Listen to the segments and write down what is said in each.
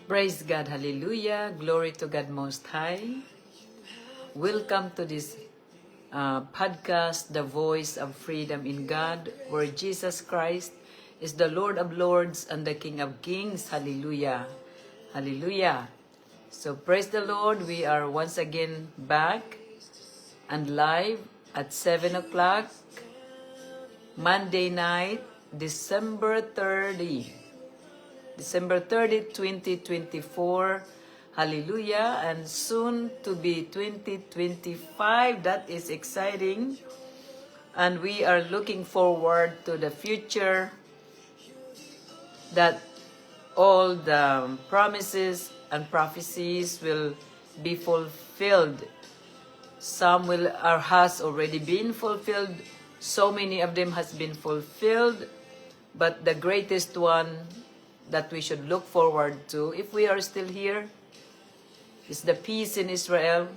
Praise God, hallelujah, glory to God Most High. Welcome to this podcast, The Voice of Freedom in God, where Jesus Christ is the Lord of Lords and the King of Kings. Hallelujah, hallelujah. So praise the Lord, we are once again back and live at 7 o'clock, Monday night, December 30, 2024. Hallelujah. And soon to be 2025. That is exciting. And we are looking forward to the future that all the promises and prophecies will be fulfilled. Some will or has already been fulfilled. So many of them has been fulfilled. But the greatest one that we should look forward to, if we are still here, is the peace in Israel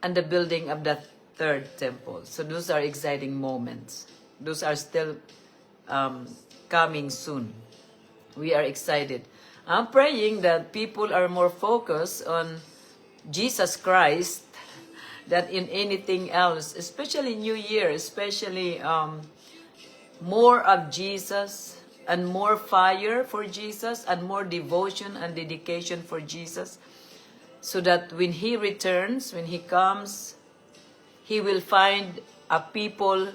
and the building of the third temple. So those are exciting moments. Those are still coming soon. We are excited. I'm praying that people are more focused on Jesus Christ than in anything else, especially New Year, especially more of Jesus and more fire for Jesus and more devotion and dedication for Jesus, so that when He returns, when He comes, He will find a people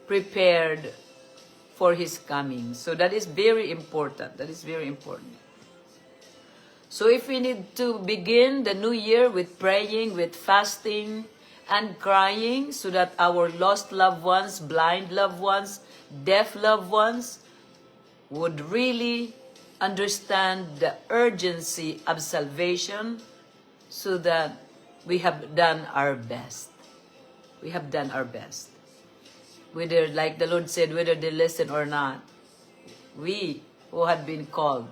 prepared for His coming. So that is very important. That is very important. So if we need to begin the new year with praying, with fasting, and crying, so that our lost loved ones, blind loved ones, deaf loved ones would really understand the urgency of salvation, so that we have done our best. We have done our best. Whether, like the Lord said, whether they listen or not, we who had been called,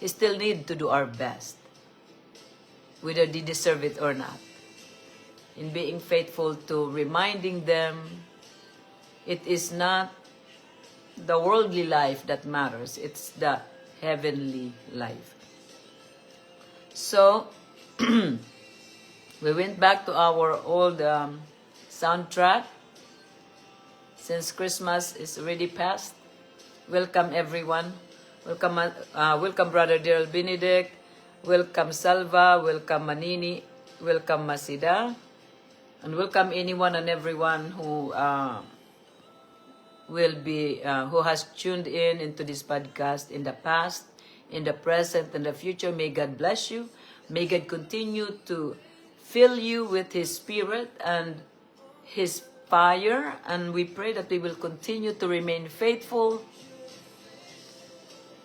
still need to do our best, whether they deserve it or not. In being faithful to reminding them, it is not the worldly life that matters, it's the heavenly life. So, we went back to our old soundtrack, since Christmas is already past. Welcome everyone. Welcome, welcome Brother Daryl Benedict. Welcome Salva. Welcome Manini. Welcome Masida. And welcome anyone and everyone who will be who has tuned in into this podcast in the past, in the present, and the future. May God bless you. May God continue to fill you with His Spirit and His fire. And we pray that we will continue to remain faithful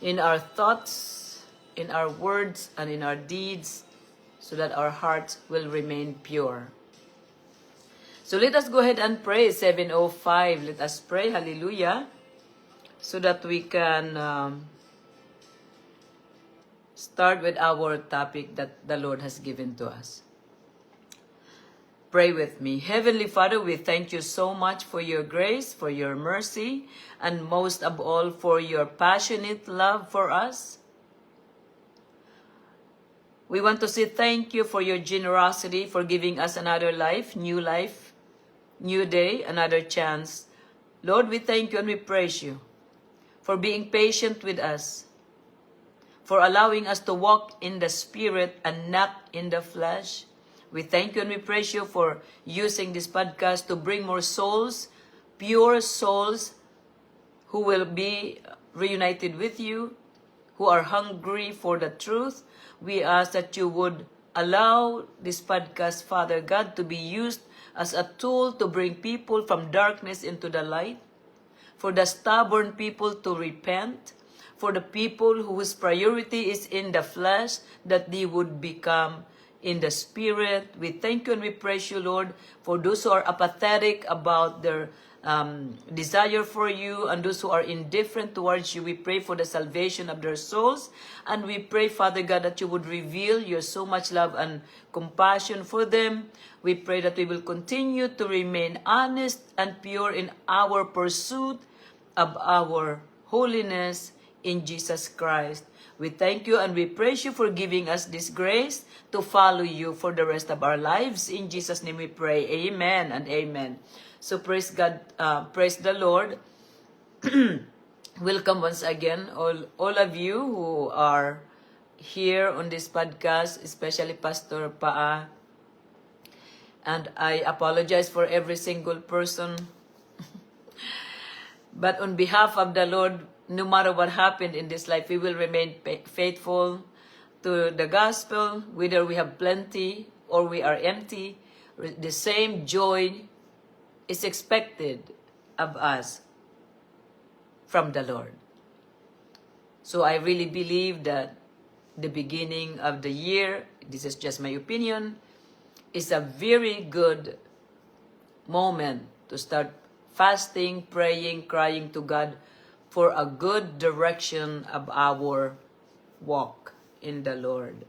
in our thoughts, in our words, and in our deeds, so that our hearts will remain pure. So let us go ahead and pray. 7:05. Let us pray. Hallelujah. So that we can start with our topic that the Lord has given to us. Pray with me. Heavenly Father, we thank you so much for your grace, for your mercy, and most of all for your passionate love for us. We want to say thank you for your generosity, for giving us another life, new day, another chance. Lord, we thank you and we praise you for being patient with us, for allowing us to walk in the Spirit and not in the flesh. We thank you and we praise you for using this podcast to bring more souls, pure souls, who will be reunited with you, who are hungry for the truth. We ask that you would allow this podcast, Father God, to be used as a tool to bring people from darkness into the light, for the stubborn people to repent, for the people whose priority is in the flesh, that they would become in the Spirit. We thank you and we praise you, Lord, for those who are apathetic about their desire for you, and those who are indifferent towards you. We pray for the salvation of their souls, and we pray, Father God, that you would reveal your so much love and compassion for them. We pray that we will continue to remain honest and pure in our pursuit of our holiness, in Jesus Christ. We thank you and we praise you for giving us this grace to follow you for the rest of our lives. In Jesus' name we pray. Amen and amen. So praise God, praise the Lord. Welcome once again, all of you who are here on this podcast, especially Pastor Paa. And I apologize for every single person. But on behalf of the Lord, no matter what happened in this life, we will remain faithful to the gospel, whether we have plenty or we are empty. The same joy is expected of us from the Lord. So I really believe that the beginning of the year, this is just my opinion, is a very good moment to start fasting, praying, crying to God for a good direction of our walk in the Lord,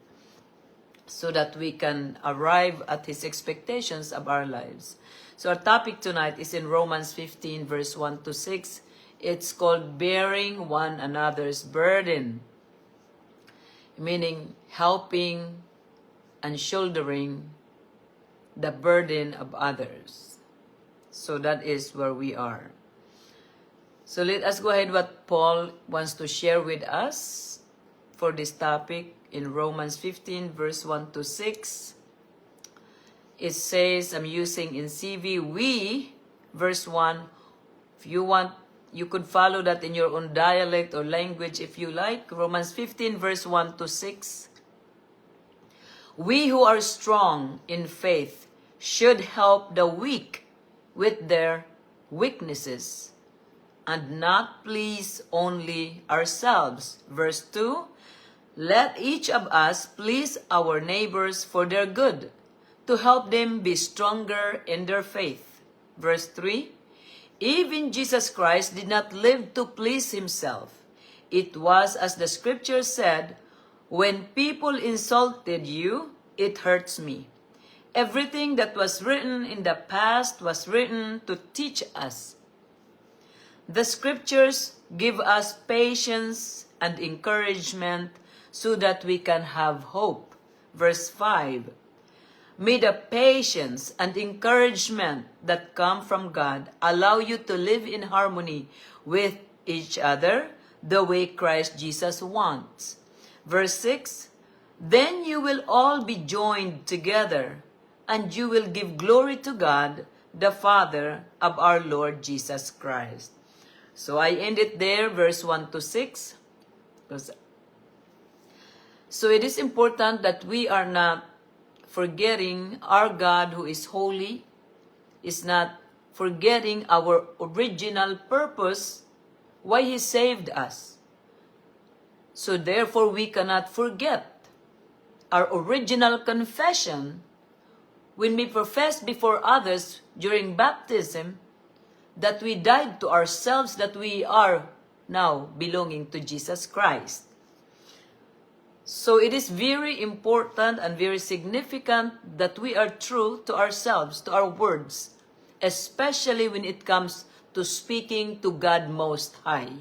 so that we can arrive at His expectations of our lives. So our topic tonight is in Romans 15 verse 1 to 6. It's called bearing one another's burden, meaning helping and shouldering the burden of others. So that is where we are. So let us go ahead what Paul wants to share with us for this topic in Romans 15 verse 1 to 6. It says, I'm using in CV, we, verse 1. If you want, you could follow that in your own dialect or language if you like. Romans 15 verse 1 to 6. We who are strong in faith should help the weak with their weaknesses and not please only ourselves. Verse 2, let each of us please our neighbors for their good, to help them be stronger in their faith. Verse 3, even Jesus Christ did not live to please himself. It was as the scripture said, when people insulted you, it hurts me. Everything that was written in the past was written to teach us. The scriptures give us patience and encouragement so that we can have hope. Verse 5, may the patience and encouragement that come from God allow you to live in harmony with each other the way Christ Jesus wants. Verse 6, then you will all be joined together and you will give glory to God, the Father of our Lord Jesus Christ. So I end it there, verse 1 to 6. So it is important that we are not forgetting our God who is holy, is not forgetting our original purpose, why He saved us. So therefore we cannot forget our original confession when we profess before others during baptism that we died to ourselves, that we are now belonging to Jesus Christ. So it is very important and very significant that we are true to ourselves, to our words, especially when it comes to speaking to God Most High.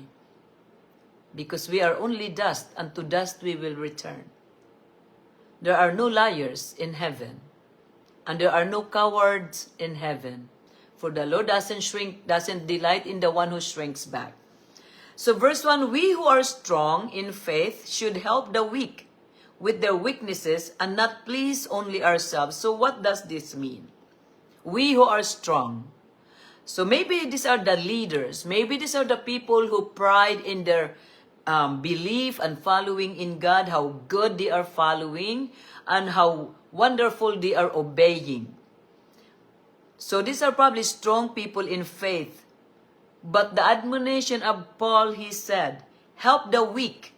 Because we are only dust, and to dust we will return. There are no liars in heaven, and there are no cowards in heaven. For the Lord doesn't delight in the one who shrinks back. So verse 1, we who are strong in faith should help the weak with their weaknesses and not please only ourselves. So what does this mean? We who are strong. So maybe these are the leaders. Maybe these are the people who pride in their belief and following in God, how good they are following and how wonderful they are obeying. So these are probably strong people in faith. But the admonition of Paul, he said, help the weak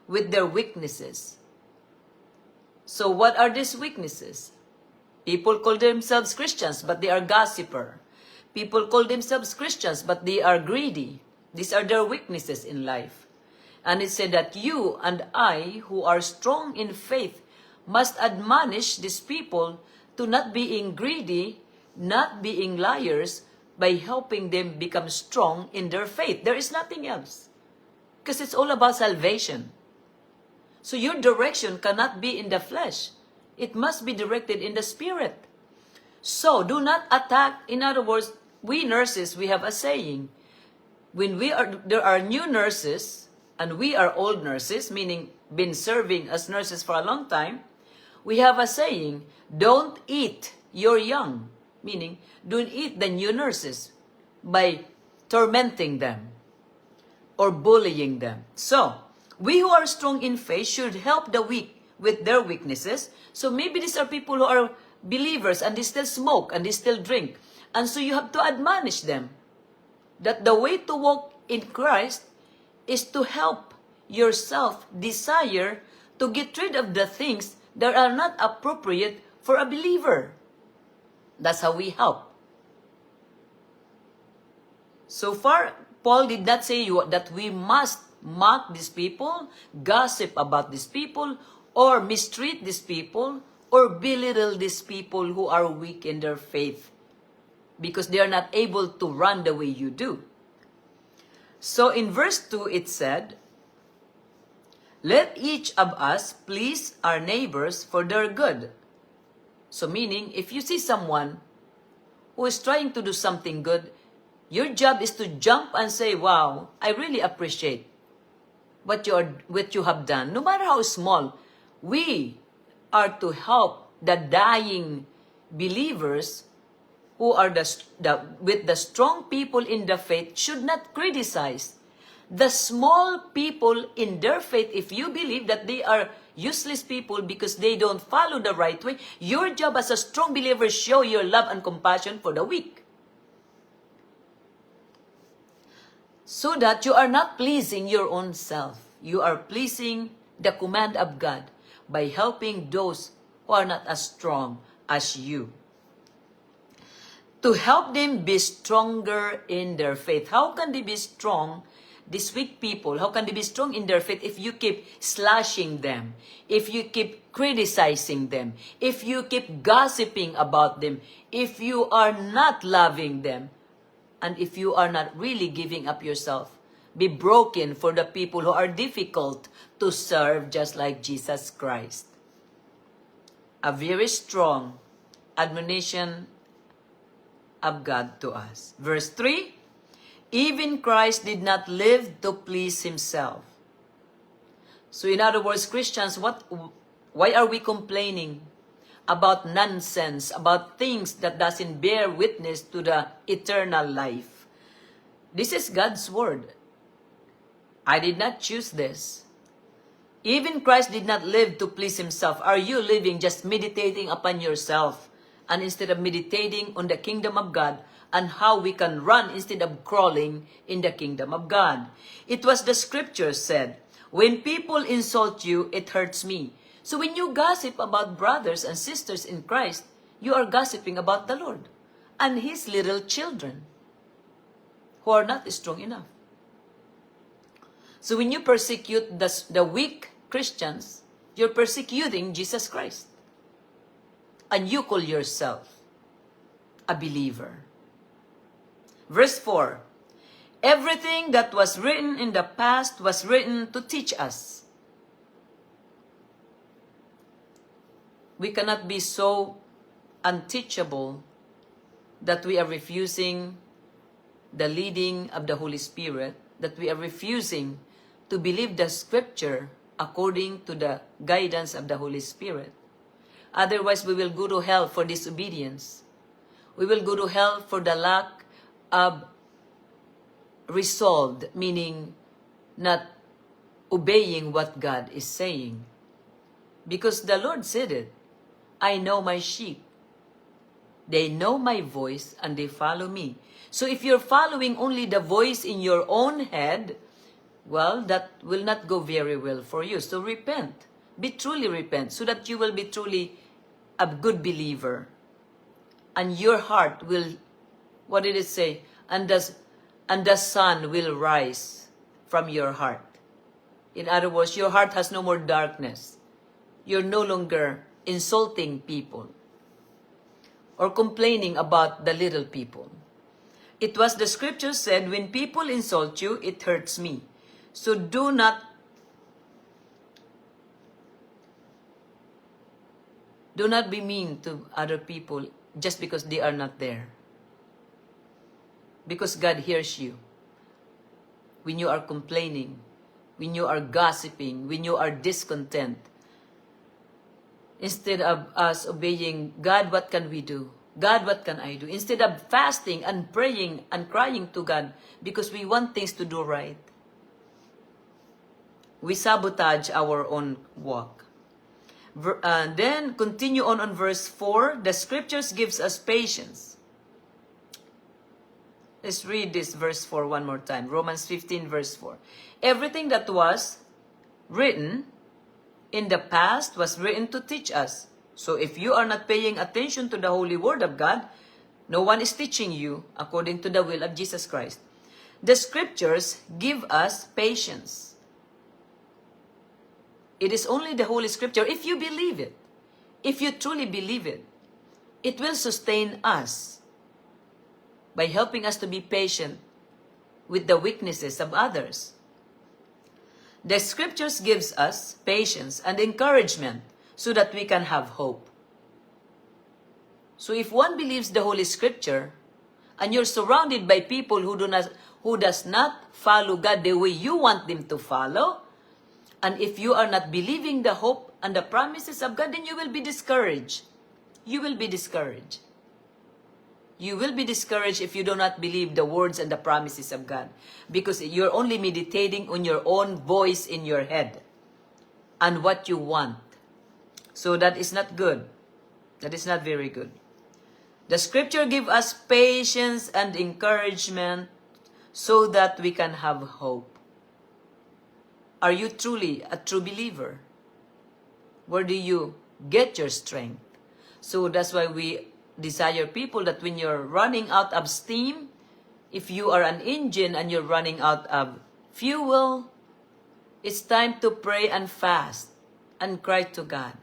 with their weaknesses. So what are these weaknesses? People call themselves Christians, but they are gossiper. People call themselves Christians, but they are greedy. These are their weaknesses in life. And it said that you and I, who are strong in faith, must admonish these people to not being greedy, not being liars, by helping them become strong in their faith. There is nothing else. Because it's all about salvation. So your direction cannot be in the flesh. It must be directed in the spirit. So do not attack. In other words, we nurses, we have a saying. When there are new nurses, and we are old nurses, meaning been serving as nurses for a long time, we have a saying, don't eat your young. Meaning, don't eat the new nurses by tormenting them or bullying them. So, we who are strong in faith should help the weak with their weaknesses. So maybe these are people who are believers and they still smoke and they still drink. And so you have to admonish them that the way to walk in Christ is to help yourself desire to get rid of the things that are not appropriate for a believer. That's how we help. So far, Paul did not say that we must mock these people, gossip about these people, or mistreat these people, or belittle these people who are weak in their faith because they are not able to run the way you do. So in verse 2 it said, let each of us please our neighbors for their good. So meaning, if you see someone who is trying to do something good, your job is to jump and say, wow, I really appreciate what you have done. No matter how small, we are to help the dying believers who are with the strong people in the faith should not criticize the small people in their faith. If you believe that they are useless people because they don't follow the right way, your job as a strong believer, show your love and compassion for the weak. So that you are not pleasing your own self. You are pleasing the command of God by helping those who are not as strong as you. To help them be stronger in their faith. How can they be strong, these weak people? How can they be strong in their faith if you keep slashing them? If you keep criticizing them? If you keep gossiping about them? If you are not loving them? And if you are not really giving up yourself? Be broken for the people who are difficult to serve, just like Jesus Christ. A very strong admonition of God to us. Verse 3, even Christ did not live to please himself. So in other words, Christians, why are we complaining about nonsense, about things that doesn't bear witness to the eternal life? This is God's word. I did not choose this. Even Christ did not live to please himself. Are you living just meditating upon yourself? And instead of meditating on the kingdom of God and how we can run instead of crawling in the kingdom of God. It was the scripture said, when people insult you, it hurts me. So when you gossip about brothers and sisters in Christ, you are gossiping about the Lord and his little children who are not strong enough. So when you persecute the weak Christians, you're persecuting Jesus Christ. And you call yourself a believer. Verse 4, everything that was written in the past was written to teach us. We cannot be so unteachable that we are refusing the leading of the Holy Spirit, that we are refusing to believe the scripture according to the guidance of the Holy Spirit. Otherwise, we will go to hell for disobedience. We will go to hell for the lack of resolve, meaning not obeying what God is saying. Because the Lord said it, I know my sheep. They know my voice and they follow me. So if you're following only the voice in your own head, well, that will not go very well for you. So repent. Be truly repent so that you will be truly a good believer. And your heart will, what did it say? And the sun will rise from your heart. In other words, your heart has no more darkness. You're no longer insulting people or complaining about the little people. It was the scripture said, when people insult you, it hurts me. So do not be mean to other people just because they are not there. Because God hears you. When you are complaining, when you are gossiping, when you are discontent, instead of us obeying, God, what can we do? God, what can I do? Instead of fasting and praying and crying to God because we want things to do right, we sabotage our own walk. Then continue on verse 4. The scriptures gives us patience. Let's read this verse 4 one more time. Romans 15 verse 4. Everything that was written in the past was written to teach us. So if you are not paying attention to the holy word of God, no one is teaching you according to the will of Jesus Christ. The scriptures give us patience. It is only the Holy Scripture. If you believe it, if you truly believe it, it will sustain us by helping us to be patient with the weaknesses of others. The scriptures gives us patience and encouragement so that we can have hope. So if one believes the Holy Scripture and you're surrounded by people who does not follow God the way you want them to follow, and if you are not believing the hope and the promises of God, then you will be discouraged. You will be discouraged. You will be discouraged if you do not believe the words and the promises of God, because you're only meditating on your own voice in your head and what you want. So that is not good. That is not very good. The scripture gives us patience and encouragement so that we can have hope. Are you truly a true believer? Where do you get your strength? So that's why we desire people that when you're running out of steam, if you are an engine and you're running out of fuel, it's time to pray and fast and cry to God.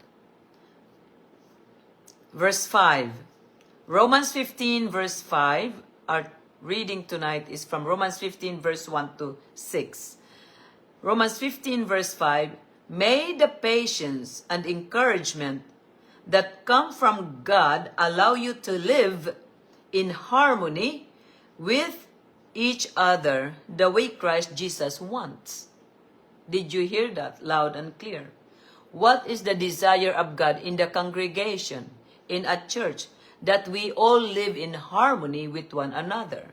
Verse 5. Romans 15 verse 5. Our reading tonight is from Romans 15 verse 1 to 6. Romans 15 verse 5. May the patience and encouragement that come from God allow you to live in harmony with each other the way Christ Jesus wants. Did you hear that loud and clear? What is the desire of God in the congregation, in a church? That we all live in harmony with one another.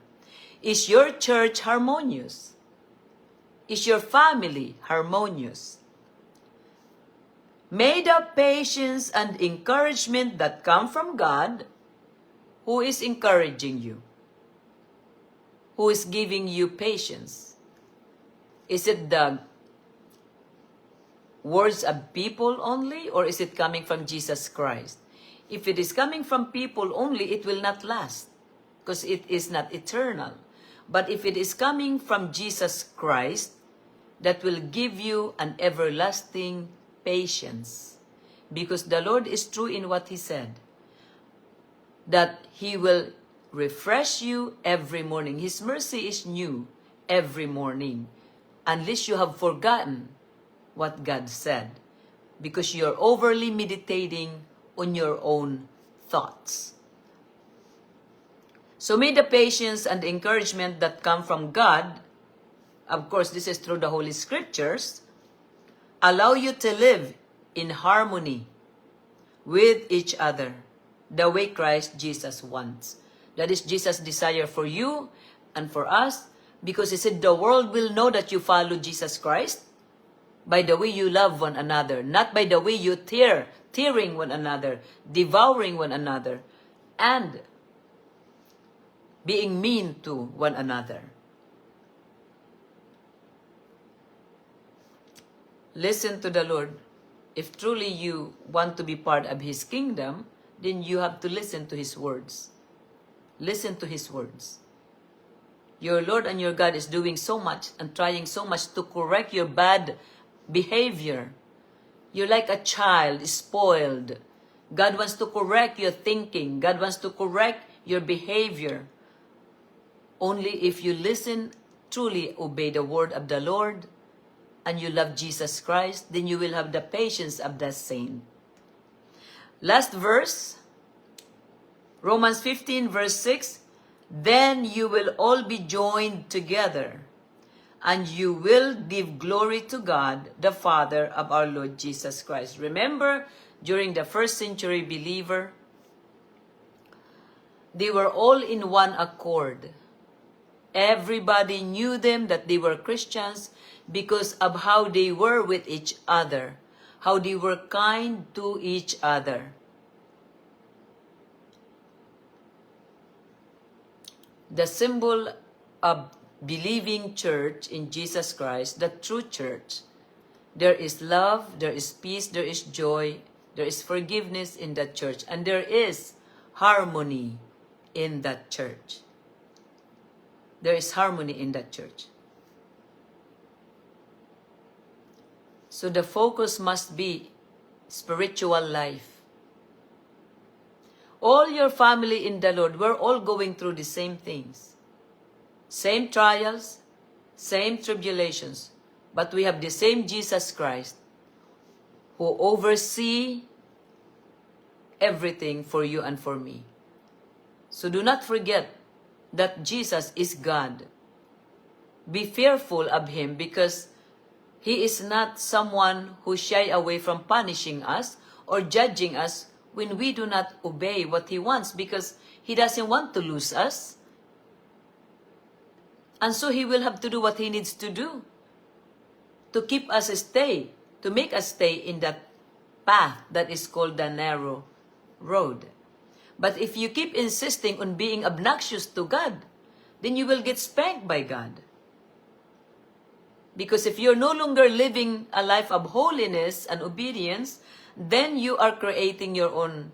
Is your church harmonious? Is your family harmonious? May the patience and encouragement that come from God, who is encouraging you? Who is giving you patience? Is it the words of people only, or is it coming from Jesus Christ? If it is coming from people only, it will not last because it is not eternal. But if it is coming from Jesus Christ, that will give you an everlasting patience, because the Lord is true in what He said, that He will refresh you every morning. His mercy is new every morning, unless you have forgotten what God said, because you're overly meditating on your own thoughts. So may the patience and encouragement that come from God, of course this is through the Holy Scriptures, allow you to live in harmony with each other the way Christ Jesus wants. That is Jesus' desire for you and for us, because He said the world will know that you follow Jesus Christ by the way you love one another, not by the way you tearing one another, devouring one another, and being mean to one another. Listen to the Lord. If truly you want to be part of His kingdom, then you have to listen to His words. Listen to His words. Your Lord and your God is doing so much and trying so much to correct your bad behavior. You're like a child, spoiled. God wants to correct your thinking. God wants to correct your behavior. Only if you listen, truly obey the word of the Lord, and you love Jesus Christ, then you will have the patience of the saint. Last verse, Romans 15 verse 6, then you will all be joined together, and you will give glory to God, the Father of our Lord Jesus Christ. Remember, during the first century believer, they were all in one accord. Everybody knew them that they were Christians because of how they were with each other, how they were kind to each other. The symbol of believing church in Jesus Christ, the true church, there is love, there is peace, there is joy, there is forgiveness in that church, and there is harmony in that church. There is harmony in that church. So the focus must be spiritual life. All your family in the Lord, we're all going through the same things. Same trials, same tribulations, but we have the same Jesus Christ who oversees everything for you and for me. So do not forget that Jesus is God. Be fearful of Him because He is not someone who shy away from punishing us or judging us when we do not obey what He wants, because He doesn't want to lose us. And so He will have to do what He needs to do to keep us stay, to make us stay in that path that is called the narrow road. But if you keep insisting on being obnoxious to God, then you will get spanked by God. Because if you're no longer living a life of holiness and obedience, then you are creating your own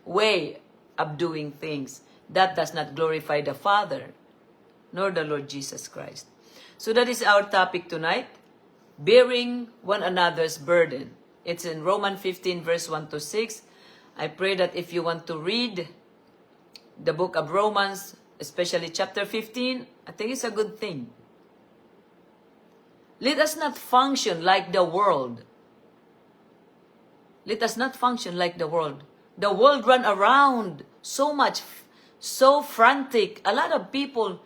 way of doing things. That does not glorify the Father, nor the Lord Jesus Christ. So that is our topic tonight, bearing one another's burden. It's in Romans 15 verse 1 to 6. I pray that if you want to read the book of Romans, especially chapter 15, I think it's a good thing. Let us not function like the world. Let us not function like the world. The world run around so much, so frantic. A lot of people,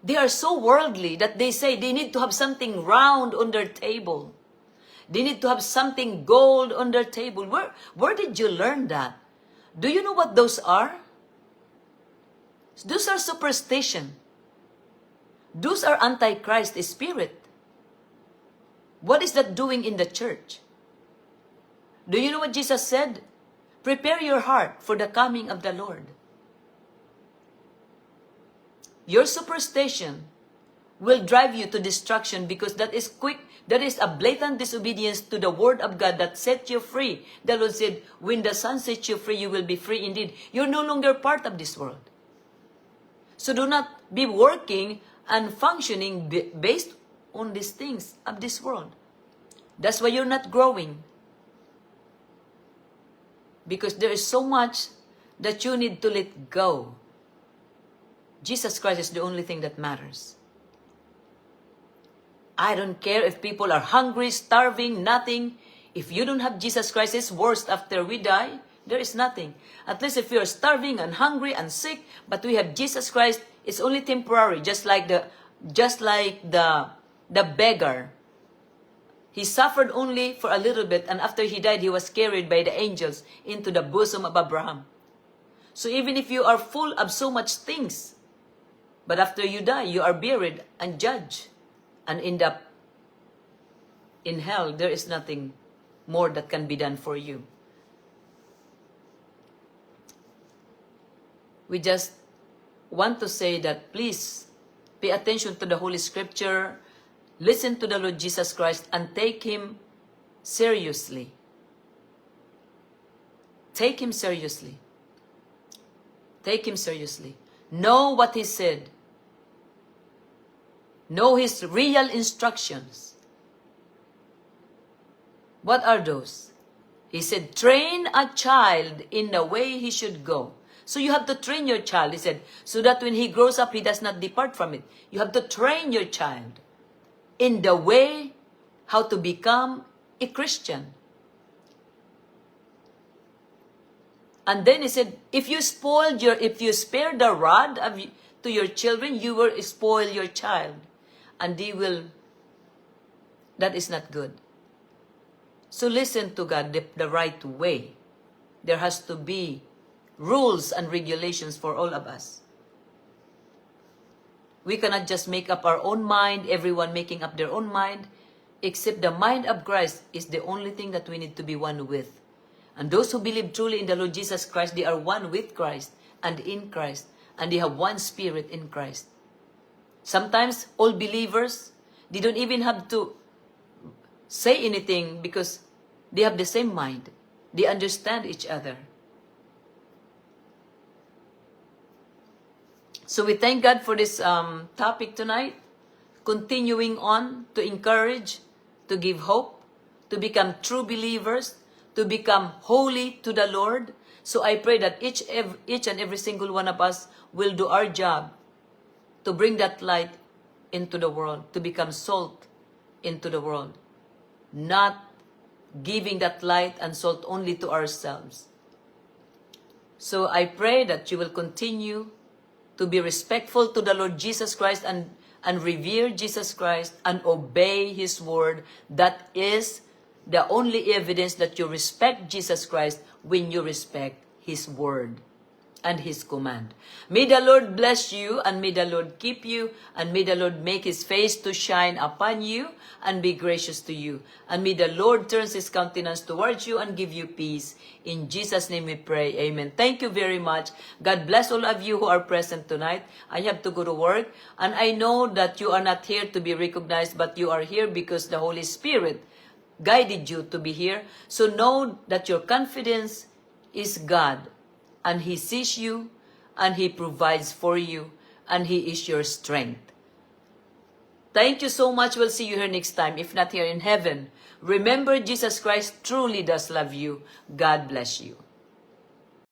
they are so worldly that they say they need to have something round on their table. They need to have something gold on their table. Where did you learn that? Do you know what those are? Those are superstition. Those are antichrist spirit. What is that doing in the church? Do you know what Jesus said? Prepare your heart for the coming of the Lord. Your superstition will drive you to destruction because that is quick. That is a blatant disobedience to the word of God that set you free. The Lord said, when the Son sets you free, you will be free indeed. You're no longer part of this world. So do not be working and functioning based on these things of this world. That's why you're not growing. Because there is so much that you need to let go. Jesus Christ is the only thing that matters. I don't care if people are hungry, starving, nothing. If you don't have Jesus Christ, it's worse after we die. There is nothing. At least if you are starving and hungry and sick, but we have Jesus Christ, it's only temporary. Just like the beggar. He suffered only for a little bit, and after he died, he was carried by the angels into the bosom of Abraham. So even if you are full of so much things, but after you die, you are buried and judged and end up in hell. There is nothing more that can be done for you. We just want to say that please pay attention to the Holy Scripture, listen to the Lord Jesus Christ, and take Him seriously. Take Him seriously. Take Him seriously. Know what He said. Know His real instructions. What are those? He said, train a child in the way he should go. So you have to train your child, he said, so that when he grows up, he does not depart from it. You have to train your child in the way how to become a Christian. And then he said, if you spare the rod to your children, you will spoil your child. And that is not good. So listen to God the right way. There has to be rules and regulations for all of us. We cannot just make up our own mind, everyone making up their own mind, except the mind of Christ is the only thing that we need to be one with. And those who believe truly in the Lord Jesus Christ, they are one with Christ and in Christ, and they have one spirit in Christ. Sometimes all believers, they don't even have to say anything because they have the same mind. They understand each other. So we thank God for this topic tonight. Continuing on to encourage, to give hope, to become true believers, to become holy to the Lord. So I pray that each and every single one of us will do our job to bring that light into the world, to become salt into the world. Not giving that light and salt only to ourselves. So I pray that you will continue to be respectful to the Lord Jesus Christ and revere Jesus Christ and obey His word. That is the only evidence that you respect Jesus Christ, when you respect His word and His command. May the Lord bless you, and may the Lord keep you, and may the Lord make His face to shine upon you and be gracious to you. And may the Lord turn His countenance towards you and give you peace. In Jesus' name we pray. Amen. Thank you very much. God bless all of you who are present tonight. I have to go to work, and I know that you are not here to be recognized, but you are here because the Holy Spirit guided you to be here. So know that your confidence is God, and He sees you, and He provides for you, and He is your strength. Thank you so much. We'll see you here next time, if not here in heaven. Remember, Jesus Christ truly does love you. God bless you.